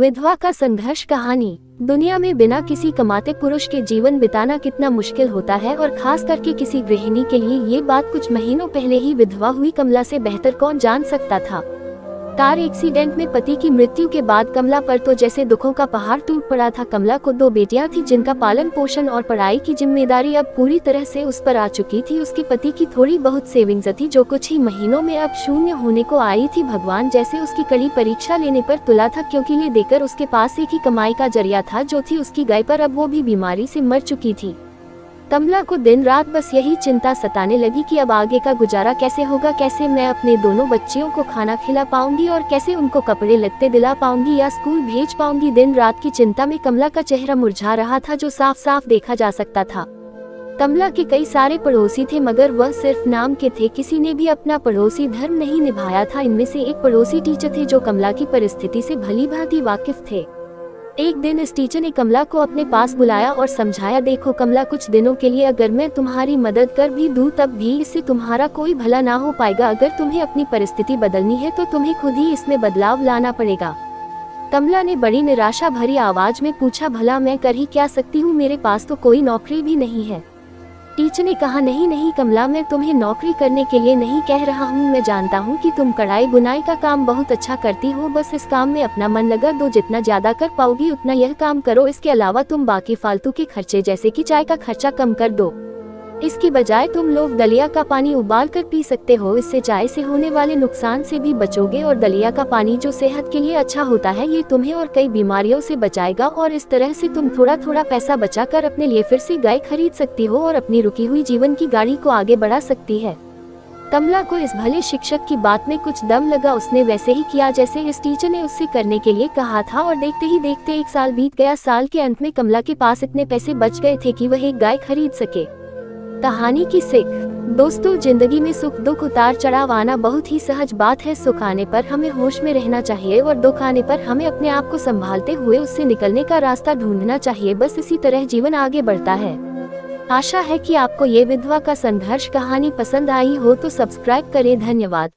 विधवा का संघर्ष कहानी। दुनिया में बिना किसी कमाते पुरुष के जीवन बिताना कितना मुश्किल होता है और खास करके किसी गृहिणी के लिए ये बात कुछ महीनों पहले ही विधवा हुई कमला से बेहतर कौन जान सकता था। कार एक्सीडेंट में पति की मृत्यु के बाद कमला पर तो जैसे दुखों का पहाड़ टूट पड़ा था। कमला को 2 बेटियां थी जिनका पालन पोषण और पढ़ाई की जिम्मेदारी अब पूरी तरह से उस पर आ चुकी थी। उसके पति की थोड़ी बहुत सेविंग्स थी जो कुछ ही महीनों में अब शून्य होने को आई थी। भगवान जैसे उसकी कड़ी परीक्षा लेने पर तुला था, क्योंकि ले देकर उसके पास एक ही कमाई का जरिया था जो थी उसकी गाय, पर अब वो भी बीमारी से मर चुकी थी। कमला को दिन रात बस यही चिंता सताने लगी कि अब आगे का गुजारा कैसे होगा, कैसे मैं अपने दोनों बच्चियों को खाना खिला पाऊंगी और कैसे उनको कपड़े लत्ते दिला पाऊंगी या स्कूल भेज पाऊंगी। दिन रात की चिंता में कमला का चेहरा मुरझा रहा था, जो साफ साफ देखा जा सकता था। कमला के कई सारे पड़ोसी थे मगर वह सिर्फ नाम के थे, किसी ने भी अपना पड़ोसी धर्म नहीं निभाया था। इनमें से एक पड़ोसी टीचर थे जो कमला की परिस्थिति से भली भांति वाकिफ थे। एक दिन इस टीचर ने कमला को अपने पास बुलाया और समझाया, देखो कमला, कुछ दिनों के लिए अगर मैं तुम्हारी मदद कर भी दूं तब भी इससे तुम्हारा कोई भला ना हो पाएगा। अगर तुम्हें अपनी परिस्थिति बदलनी है तो तुम्हें खुद ही इसमें बदलाव लाना पड़ेगा। कमला ने बड़ी निराशा भरी आवाज में पूछा, भला मैं कर ही क्या सकती हूँ, मेरे पास तो कोई नौकरी भी नहीं है। टीचर ने कहा, नहीं नहीं कमला, मैं तुम्हें नौकरी करने के लिए नहीं कह रहा हूँ। मैं जानता हूँ कि तुम कढ़ाई बुनाई का काम बहुत अच्छा करती हो, बस इस काम में अपना मन लगा दो। जितना ज्यादा कर पाओगी उतना यह काम करो। इसके अलावा तुम बाकी फालतू के खर्चे जैसे कि चाय का खर्चा कम कर दो। इसके बजाय तुम लोग दलिया का पानी उबाल कर पी सकते हो। इससे चाय से होने वाले नुकसान से भी बचोगे और दलिया का पानी जो सेहत के लिए अच्छा होता है ये तुम्हें और कई बीमारियों से बचाएगा। और इस तरह से तुम थोड़ा थोड़ा पैसा बचाकर अपने लिए फिर से गाय खरीद सकती हो और अपनी रुकी हुई जीवन की गाड़ी को आगे बढ़ा सकती है। कमला को इस भले शिक्षक की बात में कुछ दम लगा। उसने वैसे ही किया जैसे इस टीचर ने उससे करने के लिए कहा था और देखते ही देखते 1 साल बीत गया। साल के अंत में कमला के पास इतने पैसे बच गए थे कि वह एक गाय खरीद सके। कहानी की सीख। दोस्तों, जिंदगी में सुख दुख उतार चढ़ाव आना बहुत ही सहज बात है। सुख आने पर हमें होश में रहना चाहिए और दुख आने पर हमें अपने आप को संभालते हुए उससे निकलने का रास्ता ढूंढना चाहिए। बस इसी तरह जीवन आगे बढ़ता है। आशा है कि आपको ये विधवा का संघर्ष कहानी पसंद आई हो तो सब्सक्राइब करें। धन्यवाद।